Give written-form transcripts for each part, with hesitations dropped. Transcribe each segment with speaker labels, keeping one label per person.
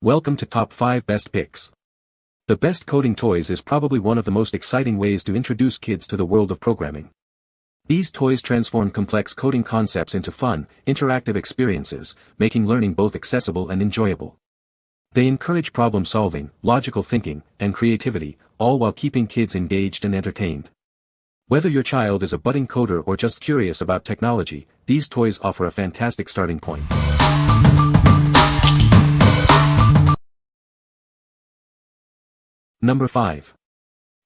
Speaker 1: Welcome to Top 5 Best Picks. The best coding toys is probably one of the most exciting ways to introduce kids to the world of programming. These toys transform complex coding concepts into fun, interactive experiences, making learning both accessible and enjoyable. They encourage problem solving, logical thinking, and creativity, all while keeping kids engaged and entertained. Whether your child is a budding coder or just curious about technology, these toys offer a fantastic starting point. Number 5.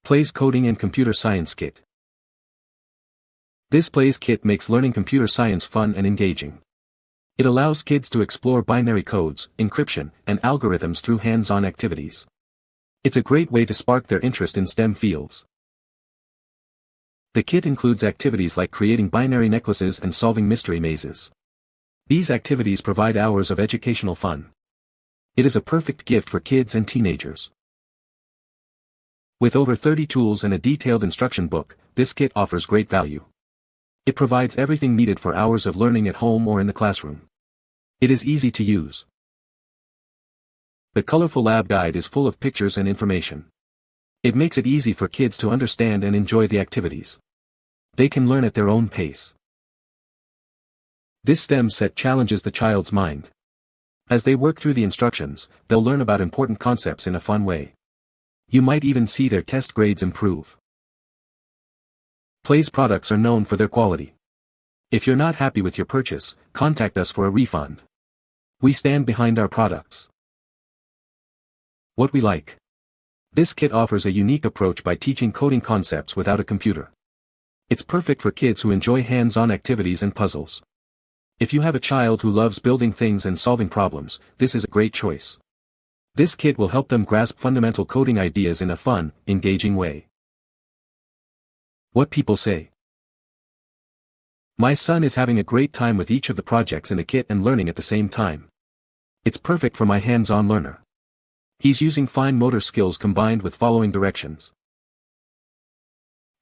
Speaker 1: Playz Coding and Computer Science Kit. This Playz kit makes learning computer science fun and engaging. It allows kids to explore binary codes, encryption, and algorithms through hands-on activities. It's a great way to spark their interest in STEM fields. The kit includes activities like creating binary necklaces and solving mystery mazes. These activities provide hours of educational fun. It is a perfect gift for kids and teenagers. With over 30 tools and a detailed instruction book, this kit offers great value. It provides everything needed for hours of learning at home or in the classroom. It is easy to use. The colorful lab guide is full of pictures and information. It makes it easy for kids to understand and enjoy the activities. They can learn at their own pace. This STEM set challenges the child's mind. As they work through the instructions, they'll learn about important concepts in a fun way. You might even see their test grades improve. Playz products are known for their quality. If you're not happy with your purchase, contact us for a refund. We stand behind our products. What we like. This kit offers a unique approach by teaching coding concepts without a computer. It's perfect for kids who enjoy hands-on activities and puzzles. If you have a child who loves building things and solving problems, this is a great choice. This kit will help them grasp fundamental coding ideas in a fun, engaging way. What people say. My son is having a great time with each of the projects in the kit and learning at the same time. It's perfect for my hands-on learner. He's using fine motor skills combined with following directions.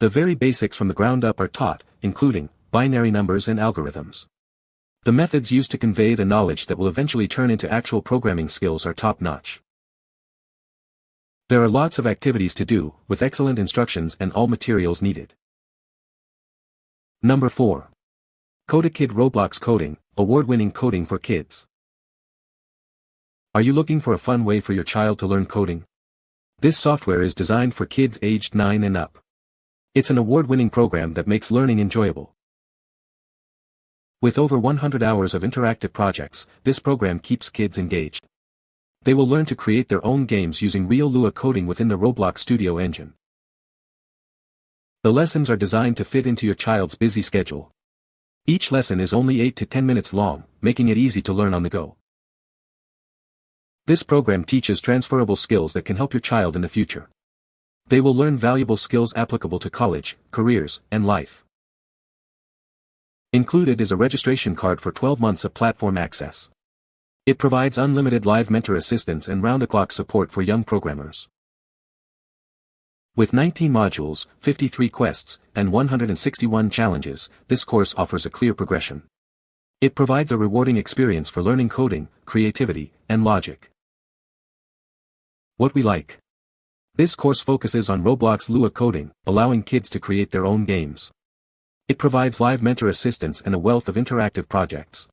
Speaker 1: The very basics from the ground up are taught, including binary numbers and algorithms. The methods used to convey the knowledge that will eventually turn into actual programming skills are top-notch. There are lots of activities to do, with excellent instructions and all materials needed. Number 4. CodaKid Roblox Coding, award-winning coding for kids. Are you looking for a fun way for your child to learn coding? This software is designed for kids aged 9 and up. It's an award-winning program that makes learning enjoyable. With over 100 hours of interactive projects, this program keeps kids engaged. They will learn to create their own games using real Lua coding within the Roblox Studio engine. The lessons are designed to fit into your child's busy schedule. Each lesson is only 8 to 10 minutes long, making it easy to learn on the go. This program teaches transferable skills that can help your child in the future. They will learn valuable skills applicable to college, careers, and life. Included is a registration card for 12 months of platform access. It provides unlimited live mentor assistance and round-the-clock support for young programmers. With 19 modules, 53 quests, and 161 challenges, this course offers a clear progression. It provides a rewarding experience for learning coding, creativity, and logic. What we like. This course focuses on Roblox Lua coding, allowing kids to create their own games. It provides live mentor assistance and a wealth of interactive projects.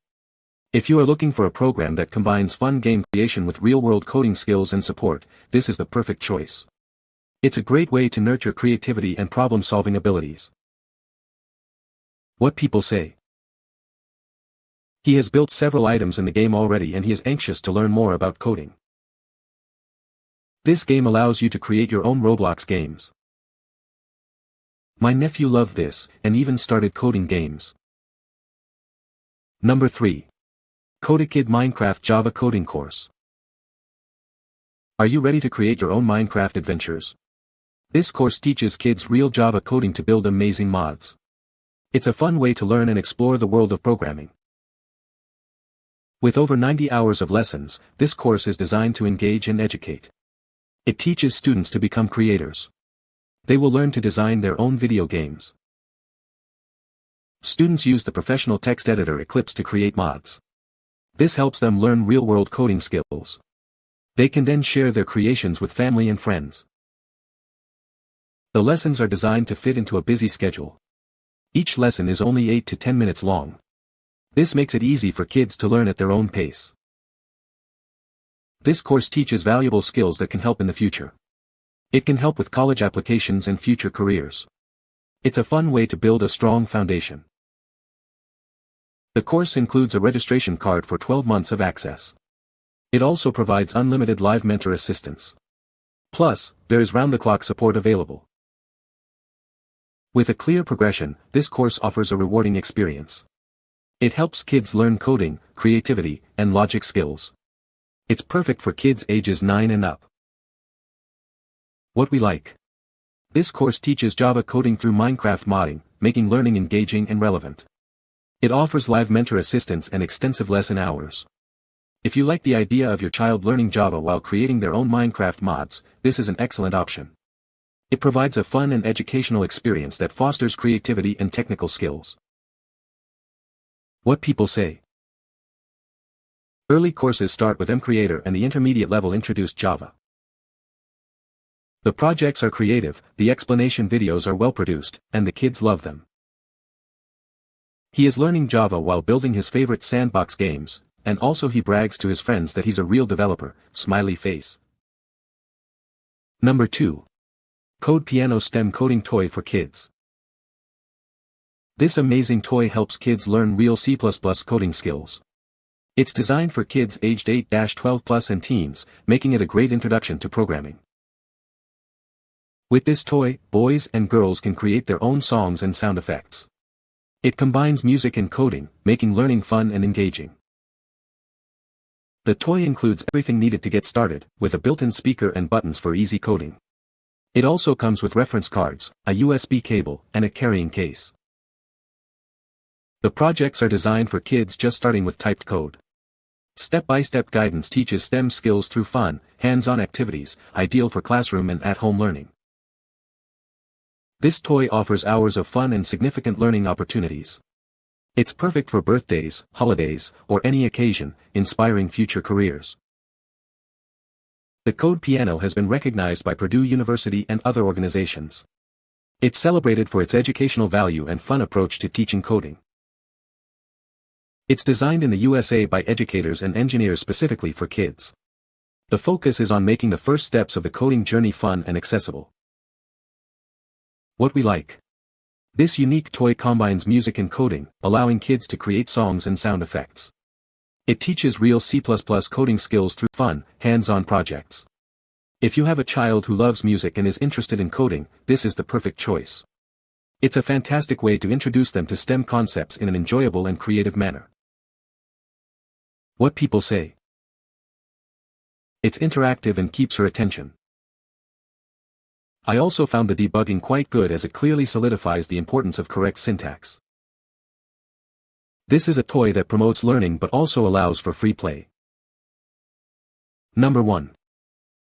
Speaker 1: If you are looking for a program that combines fun game creation with real-world coding skills and support, this is the perfect choice. It's a great way to nurture creativity and problem-solving abilities. What people say. He has built several items in the game already and he is anxious to learn more about coding. This game allows you to create your own Roblox games. My nephew loved this, and even started coding games. Number 3. CodaKid Minecraft Java Coding Course. Are you ready to create your own Minecraft adventures? This course teaches kids real Java coding to build amazing mods. It's a fun way to learn and explore the world of programming. With over 90 hours of lessons, this course is designed to engage and educate. It teaches students to become creators. They will learn to design their own video games. Students use the professional text editor Eclipse to create mods. This helps them learn real-world coding skills. They can then share their creations with family and friends. The lessons are designed to fit into a busy schedule. Each lesson is only 8 to 10 minutes long. This makes it easy for kids to learn at their own pace. This course teaches valuable skills that can help in the future. It can help with college applications and future careers. It's a fun way to build a strong foundation. The course includes a registration card for 12 months of access. It also provides unlimited live mentor assistance. Plus, there is round-the-clock support available. With a clear progression, this course offers a rewarding experience. It helps kids learn coding, creativity, and logic skills. It's perfect for kids ages 9 and up. What we like. This course teaches Java coding through Minecraft modding, making learning engaging and relevant. It offers live mentor assistance and extensive lesson hours. If you like the idea of your child learning Java while creating their own Minecraft mods, this is an excellent option. It provides a fun and educational experience that fosters creativity and technical skills. What people say. Early courses start with mCreator and the intermediate level introduce Java. The projects are creative, the explanation videos are well produced, and the kids love them. He is learning Java while building his favorite sandbox games, and also he brags to his friends that he's a real developer, smiley face. Number 2. Code Piano STEM Coding Toy for Kids. This amazing toy helps kids learn real C++ coding skills. It's designed for kids aged 8-12+ and teens, making it a great introduction to programming. With this toy, boys and girls can create their own songs and sound effects. It combines music and coding, making learning fun and engaging. The toy includes everything needed to get started, with a built-in speaker and buttons for easy coding. It also comes with reference cards, a USB cable, and a carrying case. The projects are designed for kids just starting with typed code. Step-by-step guidance teaches STEM skills through fun, hands-on activities, ideal for classroom and at-home learning. This toy offers hours of fun and significant learning opportunities. It's perfect for birthdays, holidays, or any occasion, inspiring future careers. The Code Piano has been recognized by Purdue University and other organizations. It's celebrated for its educational value and fun approach to teaching coding. It's designed in the USA by educators and engineers specifically for kids. The focus is on making the first steps of the coding journey fun and accessible. What we like. This unique toy combines music and coding, allowing kids to create songs and sound effects. It teaches real C++ coding skills through fun, hands-on projects. If you have a child who loves music and is interested in coding, this is the perfect choice. It's a fantastic way to introduce them to STEM concepts in an enjoyable and creative manner. What people say. It's interactive and keeps her attention. I also found the debugging quite good as it clearly solidifies the importance of correct syntax. This is a toy that promotes learning but also allows for free play. Number 1.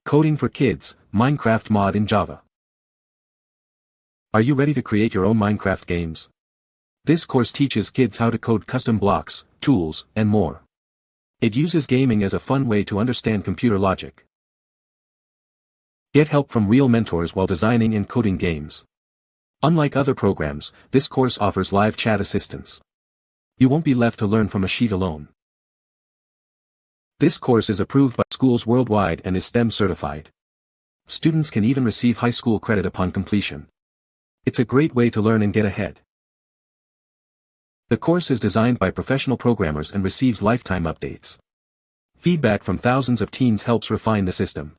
Speaker 1: Coding for Kids, Minecraft Mod in Java. Are you ready to create your own Minecraft games? This course teaches kids how to code custom blocks, tools, and more. It uses gaming as a fun way to understand computer logic. Get help from real mentors while designing and coding games. Unlike other programs, this course offers live chat assistance. You won't be left to learn from a sheet alone. This course is approved by schools worldwide and is STEM certified. Students can even receive high school credit upon completion. It's a great way to learn and get ahead. The course is designed by professional programmers and receives lifetime updates. Feedback from thousands of teens helps refine the system.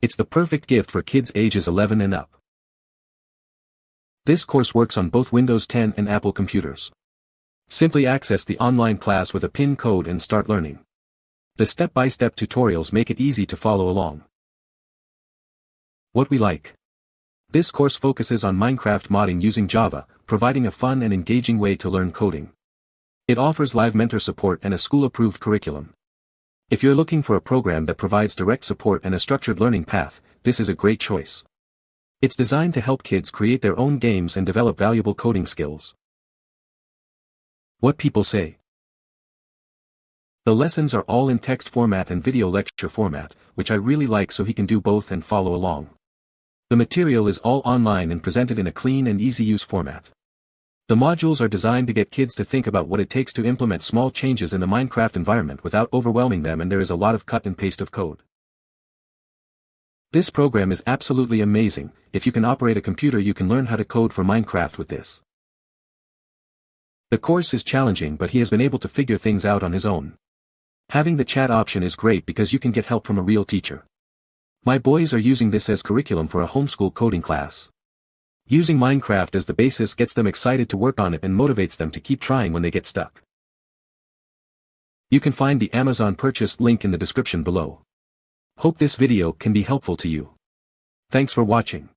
Speaker 1: It's the perfect gift for kids ages 11 and up. This course works on both Windows 10 and Apple computers. Simply access the online class with a PIN code and start learning. The step-by-step tutorials make it easy to follow along. What we like. This course focuses on Minecraft modding using Java, providing a fun and engaging way to learn coding. It offers live mentor support and a school-approved curriculum. If you're looking for a program that provides direct support and a structured learning path, this is a great choice. It's designed to help kids create their own games and develop valuable coding skills. What people say. The lessons are all in text format and video lecture format, which I really like so he can do both and follow along. The material is all online and presented in a clean and easy-use format. The modules are designed to get kids to think about what it takes to implement small changes in the Minecraft environment without overwhelming them, and there is a lot of cut and paste of code. This program is absolutely amazing. If you can operate a computer, you can learn how to code for Minecraft with this. The course is challenging, but he has been able to figure things out on his own. Having the chat option is great because you can get help from a real teacher. My boys are using this as curriculum for a homeschool coding class. Using Minecraft as the basis gets them excited to work on it and motivates them to keep trying when they get stuck. You can find the Amazon purchase link in the description below. Hope this video can be helpful to you. Thanks for watching.